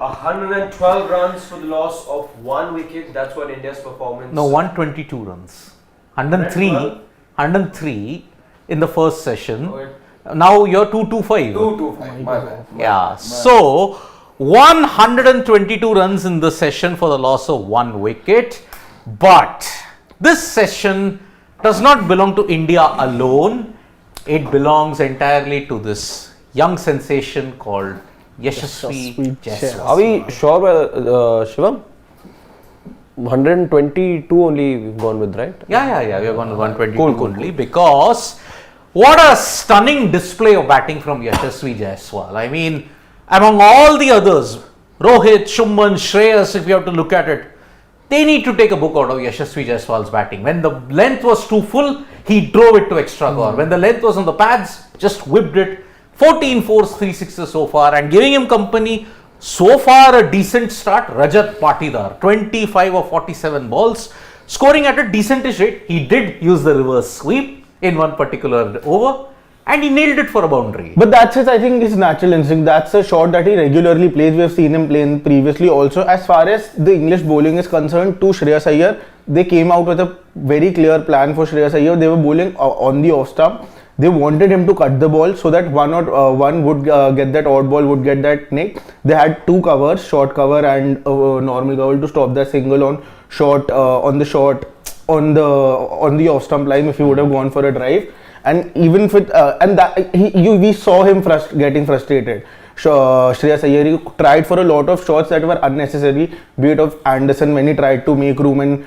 112 runs for the loss of 1 wicket. That's what India's performance. No, 122 runs. 103 in the first session. Now you're 225. 225. Yeah. So 122 runs in the session for the loss of 1 wicket. But this session does not belong to India alone. It belongs entirely to this young sensation called Yashasvi Jaiswal. Are we sure, Shivam? 122 only we've gone with, right? Yeah. We have gone with 122 only because what a stunning display of batting from Yashasvi Jaiswal. I mean, among all the others, Rohit, Shubman, Shreyas, if you have to look at it, they need to take a book out of Yashasvi Jaiswal's batting. When the length was too full, he drove it to extra cover. When the length was on the pads, just whipped it. 14 fours, 3 sixes so far, and giving him company. So far, a decent start. Rajat Patidar, 25 of 47 balls, scoring at a decentish rate. He did use the reverse sweep in one particular over, and he nailed it for a boundary. But that's I think his natural instinct. That's a shot that he regularly plays. We have seen him play previously also. As far as the English bowling is concerned, to Shreyas Iyer, they came out with a very clear plan for Shreyas Iyer. They were bowling on the off stump. They wanted him to cut the ball so that one would get that odd ball, would get that nick. They had 2 covers, short cover and normal cover, to stop that single on short on the off stump line if he would have gone for a drive. And even with we saw him getting frustrated. Shreyas Iyer tried for a lot of shots that were unnecessary, be it of Anderson when he tried to make room and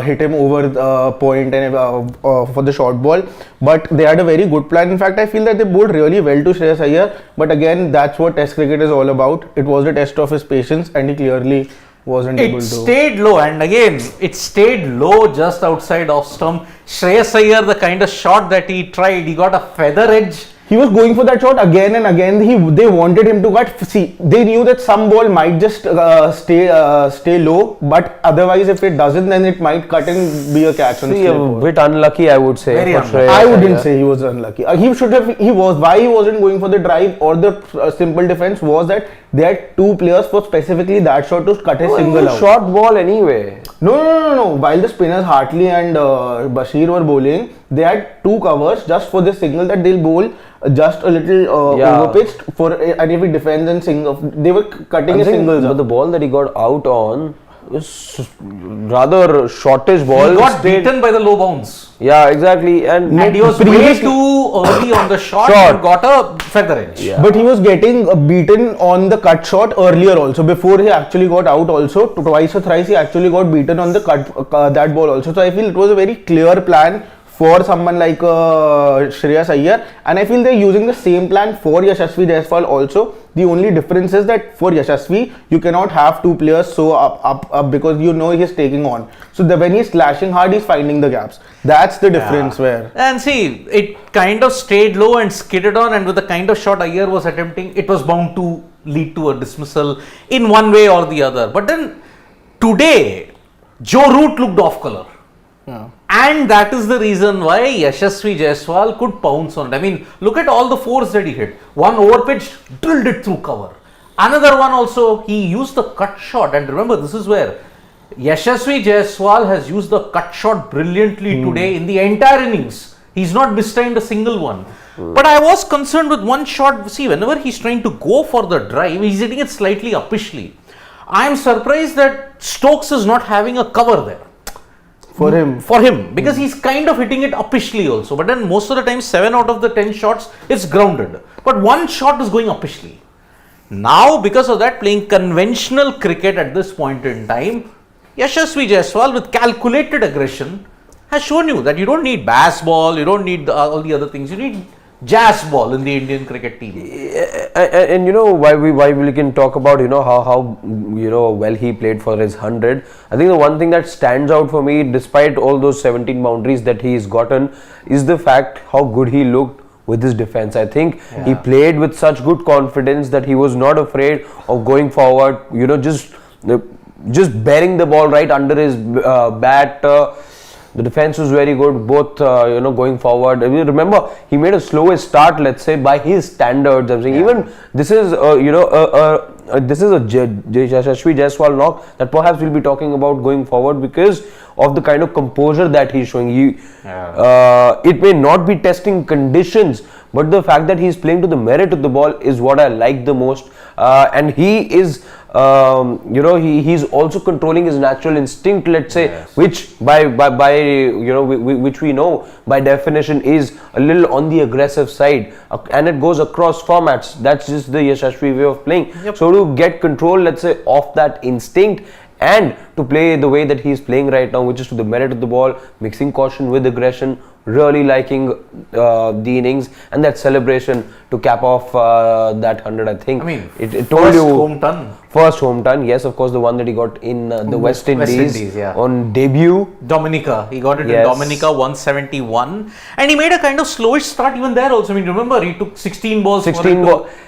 hit him over the point and for the short ball. But they had a very good plan. In fact, I feel that they bowled really well to Shreyas Iyer. But again, that's what Test cricket is all about. It was a test of his patience, and he clearly wasn't able to. It stayed low, and again, it stayed low just outside off stump. Shreyas Iyer, the kind of shot that he tried, he got a feather edge. He was going for that shot again and again. They wanted him to cut. See, they knew that some ball might just stay low, but otherwise, if it doesn't, then it might cut and be a catch. See, a bit unlucky, I would say. Very unlucky. I wouldn't say he was unlucky. He should have. He was. Why he wasn't going for the drive or the simple defense was that they had 2 players for specifically that shot to cut a single out. Short ball anyway. No. While the spinners Hartley and Bashir were bowling, they had 2 covers just for the single that they'll bowl just a little overpitched for, and if he defends and single, they were cutting a singles. But the ball that he got out on was rather shortish ball. He got beaten by the low bounce. Yeah, exactly. And he was way too early on the shot and got a feather edge. Yeah. But he was getting beaten on the cut shot earlier also, before he actually got out also. Twice or thrice he actually got beaten on the cut that ball also. So I feel it was a very clear plan for someone like Shreyas Iyer, and I feel they're using the same plan for Yashasvi Jaiswal also. The only difference is that for Yashasvi, you cannot have 2 players so up because you know he's taking on. So when he's slashing hard, he's finding the gaps. That's the difference where. And see, it kind of stayed low and skidded on, and with the kind of shot Iyer was attempting, it was bound to lead to a dismissal in one way or the other. But then today, Joe Root looked off colour. Yeah. And that is the reason why Yashasvi Jaiswal could pounce on it. I mean, look at all the 4s that he hit. One overpitched, drilled it through cover. Another one also, he used the cut shot. And remember, this is where Yashasvi Jaiswal has used the cut shot brilliantly today in the entire innings. He's not mistimed a single one. But I was concerned with one shot. See, whenever he's trying to go for the drive, he's hitting it slightly uppishly. I am surprised that Stokes is not having a cover there. For him, because he's kind of hitting it uppishly also. But then most of the time, 7 out of the 10 shots, it's grounded. But one shot is going uppishly. Now, because of that, playing conventional cricket at this point in time, Yashasvi Jaiswal with calculated aggression has shown you that you don't need bass ball, you don't need all the other things. You need jazz ball in the Indian cricket team. And you know why we can talk about how well he played for his 100. I think the one thing that stands out for me, despite all those 17 boundaries that he's gotten, is the fact how good he looked with his defense. I think he played with such good confidence that he was not afraid of going forward. Just bearing the ball right under his bat. The defense was very good, both going forward. I mean, remember, he made a slowest start, let's say, by his standards. I'm saying even this is this is a Yashasvi Jaiswal knock that perhaps we'll be talking about going forward because of the kind of composure that he's showing. It may not be testing conditions, but the fact that he's playing to the merit of the ball is what I like the most. And he is, he's also controlling his natural instinct, let's say, which which we know by definition is a little on the aggressive side, and it goes across formats. That's just the Yashasvi way of playing. So to get control, let's say, of that instinct and to play the way that he's playing right now, which is to the merit of the ball, mixing caution with aggression, really liking the innings and that celebration to cap off that 100. I think it told you first home ton, yes, of course, the one that he got in the West Indies on debut. Dominica, he got it in Dominica, 171, and he made a kind of slowish start even there also. I mean, remember, he took 16 balls to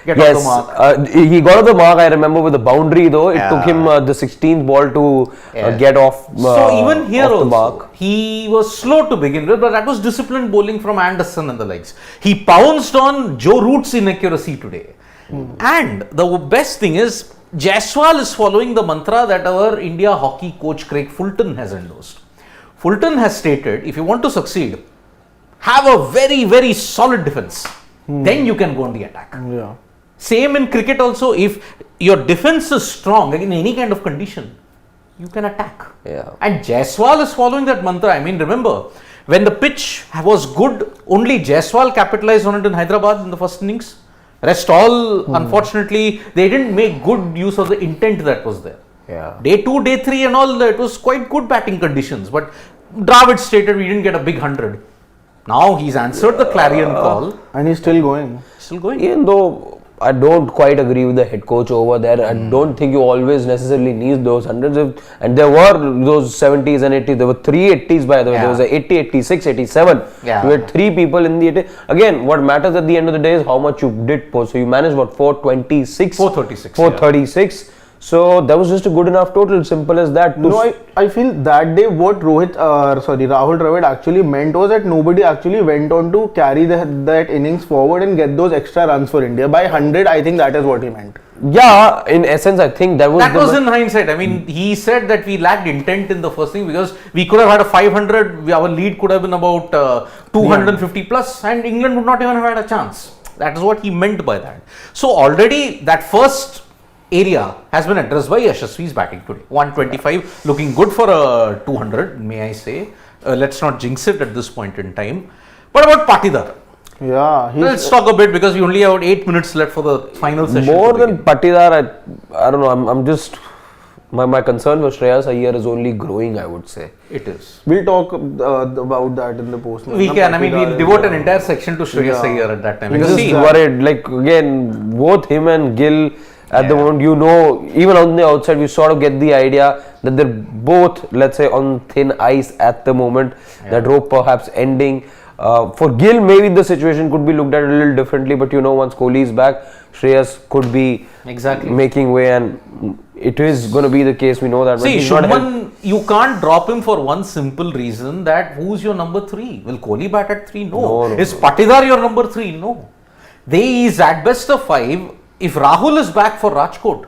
get off the mark. He got off the mark, I remember, with the boundary though. It took him the 16th ball to get off so even here also, mark. He was slow to begin with, but that was disciplined bowling from Anderson and the likes. He pounced on Joe Root's inaccuracy today. And the best thing is, Jaiswal is following the mantra that our India hockey coach Craig Fulton has endorsed. Fulton has stated, if you want to succeed, have a very, very solid defense. Then you can go on the attack. Same in cricket also. If your defense is strong in any kind of condition, you can attack. And Jaiswal is following that mantra. I mean, remember, when the pitch was good, only Jaiswal capitalized on it in Hyderabad in the first innings. Rest all, unfortunately, they didn't make good use of the intent that was there. Day 2, day 3 and all, it was quite good batting conditions. But Dravid stated we didn't get a big 100. Now he's answered the clarion call. And he's still going. Even though I don't quite agree with the head coach over there. I don't think you always necessarily need those hundreds. And there were those 70s and 80s. There were 3 80s, by the way. There was a 80, 86, 87. You had 3 people in the 80. Again, what matters at the end of the day is how much you did post. So you managed what, 426? 436. So that was just a good enough total, simple as that. I feel that day what Rahul Dravid actually meant was that nobody actually went on to carry that innings forward and get those extra runs for India. By 100, I think that is what he meant. Yeah, in essence, I think that was in hindsight. I mean, he said that we lacked intent in the first thing because we could have had a 500, our lead could have been about 250 plus, and England would not even have had a chance. That is what he meant by that. So already that first area has been addressed by Yashasvi's batting today. 125, looking good for a 200, may I say. Let's not jinx it at this point in time. What about Patidar? Let's talk a bit because we only have 8 minutes left for the final session. More than Patidar, I don't know. I'm just my concern for Shreyas Iyer is only growing, I would say. It is. We'll talk about that in the post. We can. I mean, we'll devote an entire section to Shreyas Iyer at that time. I'm just worried. Like again, both him and Gill. At the moment, even on the outside, we sort of get the idea that they're both, let's say, on thin ice at the moment. That rope perhaps ending. For Gill, maybe the situation could be looked at a little differently, but once Kohli is back, Shreyas could be making way, and it is going to be the case. We know that. See, Shubman, you can't drop him for one simple reason that who's your number 3? Will Kohli bat at 3? No. Is Patidar your number 3? No. They is at best a 5. If Rahul is back for Rajkot,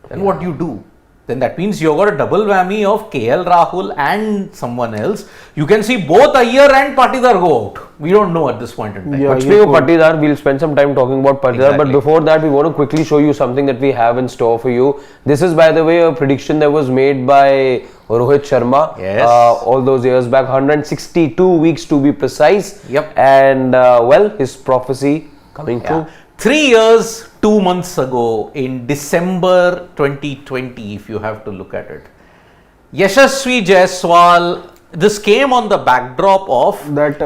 then what do you do? Then that means you've got a double whammy of KL Rahul and someone else. You can see both Iyer and Patidar go out. We don't know at this point in time. But speaking of Patidar, we'll spend some time talking about Patidar. But before that, we want to quickly show you something that we have in store for you. This is, by the way, a prediction that was made by Rohit Sharma all those years back. 162 weeks to be precise. And his prophecy coming true. 3 years, 2 months ago, in December 2020, if you have to look at it, Yashasvi Jaiswal, this came on the backdrop of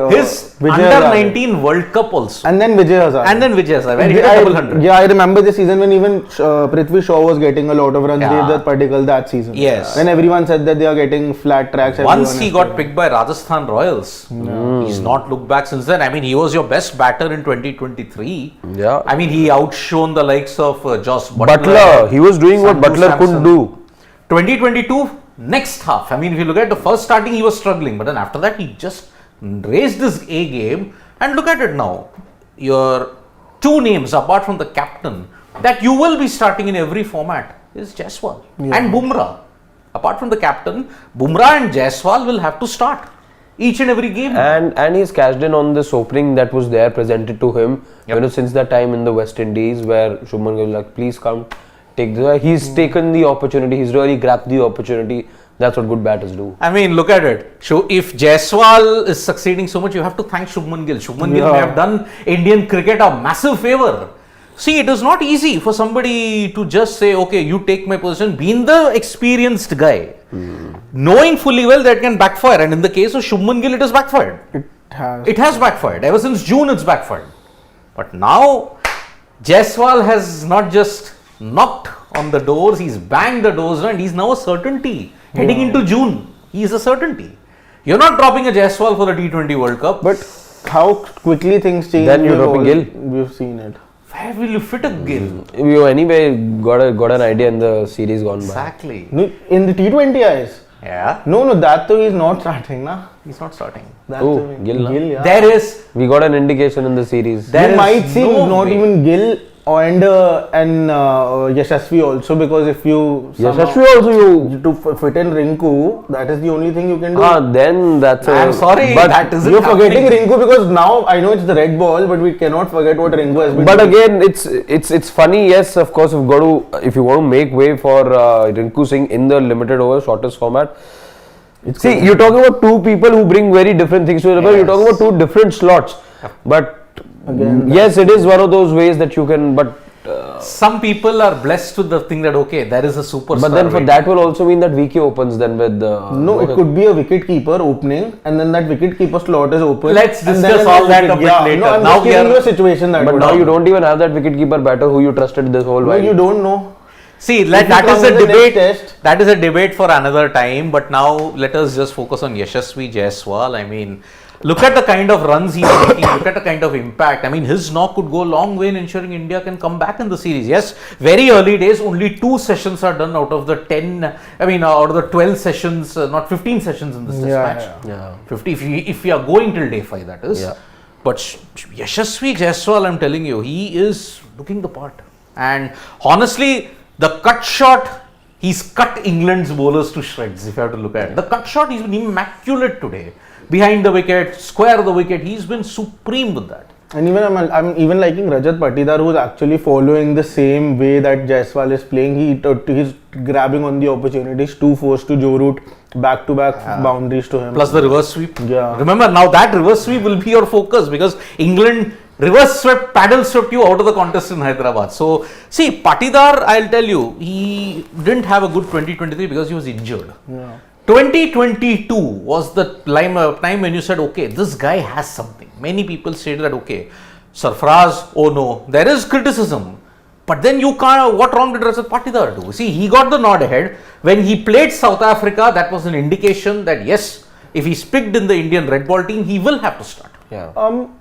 his under-19 World Cup also. And then Vijay Hazare. Where he hit a double 100. I remember the season when even Prithvi Shaw was getting a lot of runs that season. Yes. When everyone said that they are getting flat tracks. Once he got picked by Rajasthan Royals. He's not looked back since then. I mean, he was your best batter in 2023. I mean, he outshone the likes of Josh Butler. He was doing what Butler couldn't do. 2022, next half, I mean, if you look at the first starting, he was struggling, but then after that, he just raised his A game. And look at it now. Your two names, apart from the captain, that you will be starting in every format is Jaiswal and Bumrah. Apart from the captain, Bumrah and Jaiswal will have to start each and every game. And he's cashed in on this opening that was there presented to him, you know, since that time in the West Indies where Shubman Gill was like, please come take this. He's taken the opportunity. He's really grabbed the opportunity. That's what good batters do. I mean, look at it. If Jaiswal is succeeding so much, you have to thank Shubman Gill. Shubman Gill may have done Indian cricket a massive favor. See, it is not easy for somebody to just say, okay, you take my position, being the experienced guy, knowing fully well that can backfire. And in the case of Shubman Gill, it has backfired. It has backfired. Ever since June, it's backfired. But now, Jaiswal has not just knocked on the doors, he's banged the doors, and he's now a certainty. Heading into June, he is a certainty. You're not dropping a Jaiswal for the T20 World Cup. But how quickly things change. Then you're dropping Gill. We've seen it. Where will you fit a Gill? You anyway got an idea in the series gone by. Exactly. No, in the T20 eyes. Yeah. No, that too is not starting, na. He's not starting. That Oh, too- Gill, na? yeah. There is. We got an indication in the series. There you is might see no not way. even Gill and Yashasvi also, because if you Yashasvi also you. to fit in Rinku, that is the only thing you can do. Then that's a. I'm sorry, but that isn't You're forgetting happening. Rinku because now I know it's the red ball, but we cannot forget what Rinku has been But doing. again, it's funny. Yes, of course, if you want to make way for Rinku Singh in the limited over shortest format. See, you're talking about two people who bring very different things to the table. You're talking about two different slots. But Again, yes, it is one of those ways that you can. But Some people are blessed with the thing that, okay, there is a superstar. but then for waiting. that will also mean that VK opens then with. No, it could be a wicket keeper opening, and then that wicket keeper slot is open. Let's and discuss then all that wicket- a bit yeah, later. No, I'm Now just we giving are- you a situation that But would now you happen. don't even have that wicketkeeper batter who you trusted this whole No, while. you don't know. See, If that you is come a in the next debate. test- That is a debate for another time. But now let us just focus on Yashasvi Jaiswal. I mean, look at the kind of runs he's making. Look at the kind of impact. I mean, his knock could go a long way in ensuring India can come back in the series. Yes, very early days. Only 2 sessions are done out of the 10. I mean, out of the 12 sessions, not 15 sessions in this test Yeah, match. Yeah. 50 if we are going till day 5, that is. Yeah. But Yashasvi Jaiswal, I'm telling you, he is looking the part. And honestly, the cut shot, he's cut England's bowlers to shreds, if you have to look at it. The cut shot, he's been immaculate today. Behind the wicket, square the wicket, he's been supreme with that. And even I'm even liking Rajat Patidar, who's actually following the same way that Jaiswal is playing. He's grabbing on the opportunities, 2 fours to Joe Root, back-to-back boundaries to him. Plus the reverse sweep. Yeah. Remember, now that reverse sweep will be your focus because England reverse swept, paddle swept you out of the contest in Hyderabad. So, see, Patidar, I'll tell you, he didn't have a good 2023 because he was injured. Yeah. 2022 was the time when you said, okay, this guy has something. Many people said that, okay, Sarfaraz, oh no, there is criticism. But then you can't, what wrong did Rajat Patidar do? See, he got the nod ahead. When he played South Africa, that was an indication that yes, if he's picked in the Indian red ball team, he will have to start. Yeah.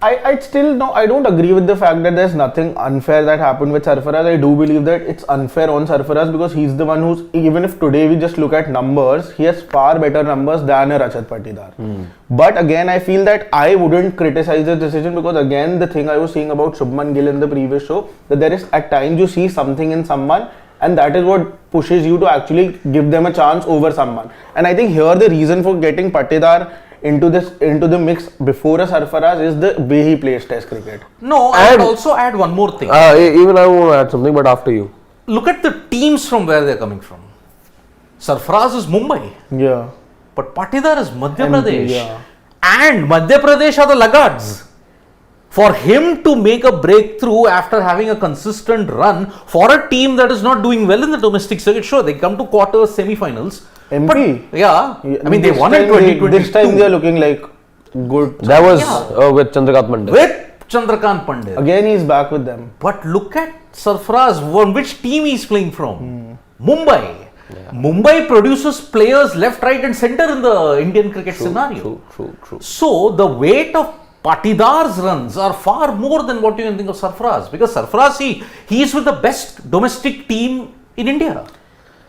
I still no, I don't agree with the fact that there's nothing unfair that happened with Sarfaraz. I do believe that it's unfair on Sarfaraz because he's the one who's, even if today we just look at numbers, he has far better numbers than a Rajat Patidar. But again, I feel that I wouldn't criticize the decision because again, the thing I was saying about Shubman Gill in the previous show, that there is at times you see something in someone and that is what pushes you to actually give them a chance over someone. And I think here the reason for getting Patidar into the mix before a Sarfaraz is the way he plays Test cricket. No, I would also add one more thing. Even I want to add something, but after you. Look at the teams from where they're coming from. Sarfaraz is Mumbai, Yeah. but Patidar is Madhya MP, Pradesh. yeah. And Madhya Pradesh are the laggards. For him to make a breakthrough after having a consistent run for a team that is not doing well in the domestic circuit, sure, they come to quarters, semi-finals. MP? But, yeah, I mean, they This won in time 2022. This time they are looking like good. That was Yeah. with Chandrakant Pandit. With Chandrakant Pandit. Again, he's back with them. But look at Sarfaraz, on which team he's playing from? Mumbai. Mumbai produces players left, right and center in the Indian cricket scenario. True. So, the weight of Patidar's runs are far more than what you can think of Sarfaraz. Because Sarfaraz, he is with the best domestic team in India.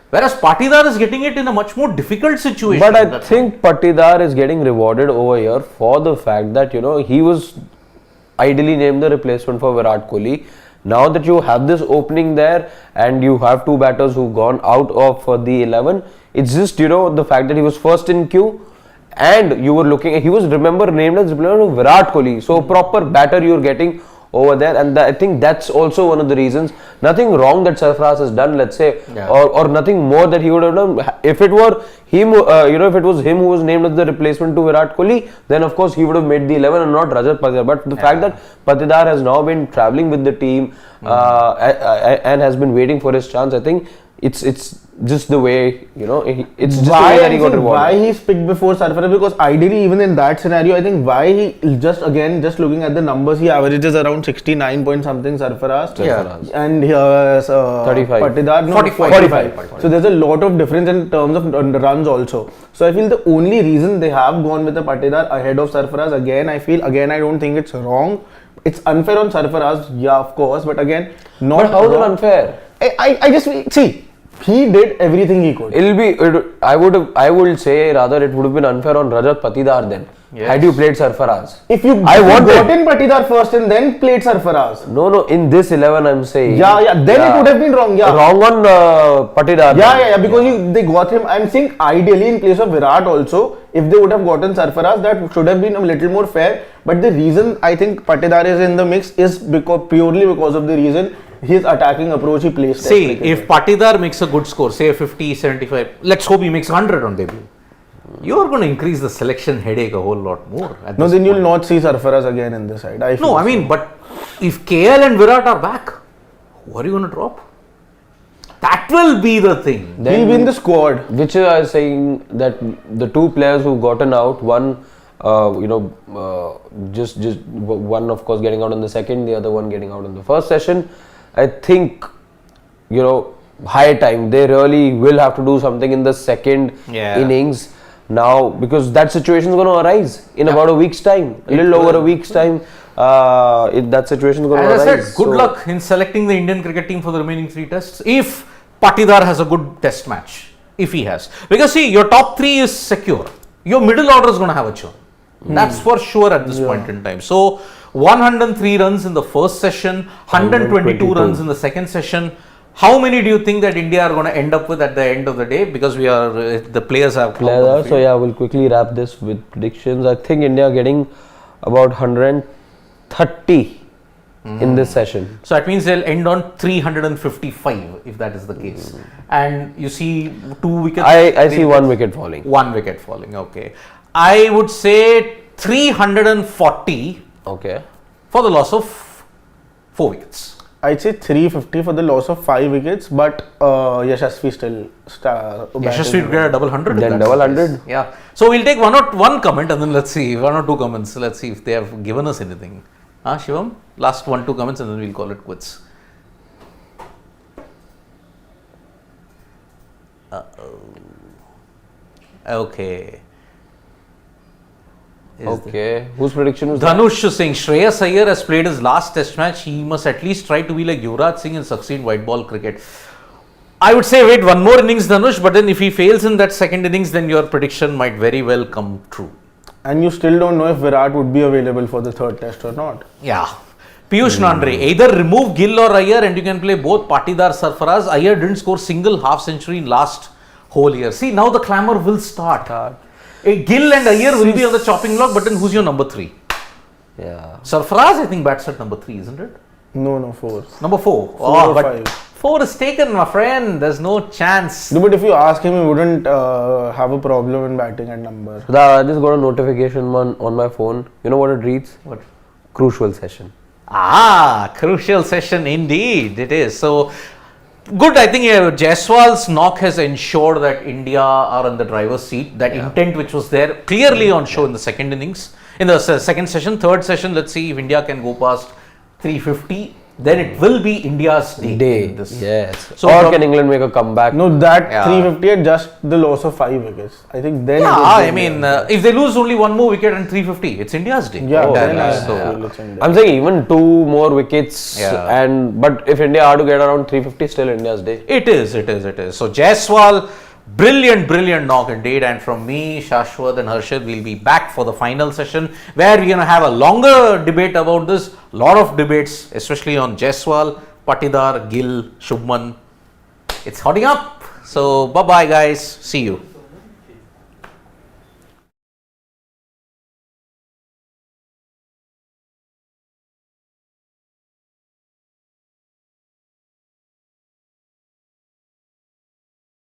Whereas Patidar is getting it in a much more difficult situation. But I think Patidar is getting rewarded over here for the fact that, you know, he was ideally named the replacement for Virat Kohli. Now that you have this opening there and you have two batters who've gone out of the 11, it's just, you know, the fact that he was first in queue and you were looking, he was, remember, named as replacement of Virat Kohli. So proper batter you're getting over there, and I think that's also one of the reasons. Nothing wrong that Sarfaraz has done, let's say, or nothing more that he would have done. If it were him, if it was him who was named as the replacement to Virat Kohli, then of course he would have made the 11 and not Rajat Patidar. But the fact that Patidar has now been travelling with the team and has been waiting for his chance, I think it's just the way, you know, it's just the way that he got rewarded. Why he's picked before Sarfaraz? Because ideally, even in that scenario, I think why he just looking at the numbers, he averages around 69 point something Sarfaraz. And 35. Patidar, no, 45. So there's a lot of difference in terms of runs also. So I feel the only reason they have gone with the Patidar ahead of Sarfaraz, I don't think it's wrong. It's unfair on Sarfaraz, yeah, of course, but again, not. But how is it unfair? I just see. He did everything he could. I would say rather it would have been unfair on Rajat Patidar then. Yes. Had you played Sarfaraz. If you got in Patidar first and then played Sarfaraz. No, in this 11 I'm saying. Then it would have been wrong, Wrong on Patidar. Because they got him. I'm saying ideally in place of Virat also, if they would have gotten Sarfaraz, that should have been a little more fair. But the reason I think Patidar is in the mix is purely because of the reason his attacking approach he plays. See, if Patidar makes a good score, say 50, 75, let's hope he makes 100 on debut. You are going to increase the selection headache a whole lot more. Then you'll not see Sarfaraz again in this side. But if KL and Virat are back, who are you going to drop? That will be the thing. He'll be in the squad. Which I was saying that the two players who've gotten out, one, just one of course getting out in the second, the other one getting out in the first session. I think, you know, high time. They really will have to do something in the second innings now, because that situation is going to arise in about a week's time, a little over a week's time. That situation is going to arise. As I said, good luck in selecting the Indian cricket team for the remaining 3 tests. If Patidar has a good test match, if he has, because see, your top 3 is secure. Your middle order is going to have a churn. That's for sure at this point in time. So 103 runs in the first session, 122 runs in the second session. How many do you think that India are going to end up with at the end of the day? Because we are the players have. So we'll quickly wrap this with predictions. I think India getting about 130 in this session. So that means they'll end on 355 if that is the case. And you see 2 wickets. I see 1 wicket falling. 1 wicket falling. Okay. I would say 340. Okay. For the loss of 4 wickets. I'd say 350 for the loss of 5 wickets, but Yashasvi still. Yashasvi will get a double 100. Then double 100. Yeah. So we'll take one comment and then let's see, 1 or 2 comments. Let's see if they have given us anything. Shivam? Last 1-2 comments and then we'll call it quits. Okay. Whose prediction was that? Dhanush saying Shreyas Iyer has played his last test match. He must at least try to be like Yuvraj Singh and succeed white ball cricket. I would say wait 1 more innings, Dhanush, but then if he fails in that second innings, then your prediction might very well come true. And you still don't know if Virat would be available for the 3rd test or not. Yeah. Piyush Nandre, either remove Gill or Iyer and you can play both Patidar, Sarfaraz. Iyer didn't score single half century in last whole year. See, now the clamour will start. Gill and Iyer will be on the chopping block, but then who's your number 3? Yeah. Sarfaraz, I think, bats at number 3, isn't it? No, 4. Number 4. 4 or 5. 4 is taken, my friend. There's no chance. No, but if you ask him, he wouldn't have a problem in batting at number. I just got a notification on my phone. You know what it reads? What? Crucial session. Crucial session indeed. It is. So, good. I think Jaiswal's knock has ensured that India are on the driver's seat. That intent which was there clearly on show in the second innings. In the second session, third session, let's see if India can go past 350 then it will be India's day. in this. Yes. So or from- can England make a comeback? No, that Yeah. 358 just the loss of 5 wickets. I think then. Yeah, it would be I mean, India. if they lose only one more wicket and 350, it's India's day. Yeah, then Entirely. I So, feel it's India. I'm saying even 2 more wickets, Yeah. but if India are to get around 350, still India's day. it is. So Jaiswal, brilliant knock indeed. And from me, Shashwat and Harshad, we'll be back for the final session where we're going to have a longer debate about this. Lot of debates, especially on Jaiswal, Patidar, Gill, Shubman. It's hotting up. So bye-bye guys. See you.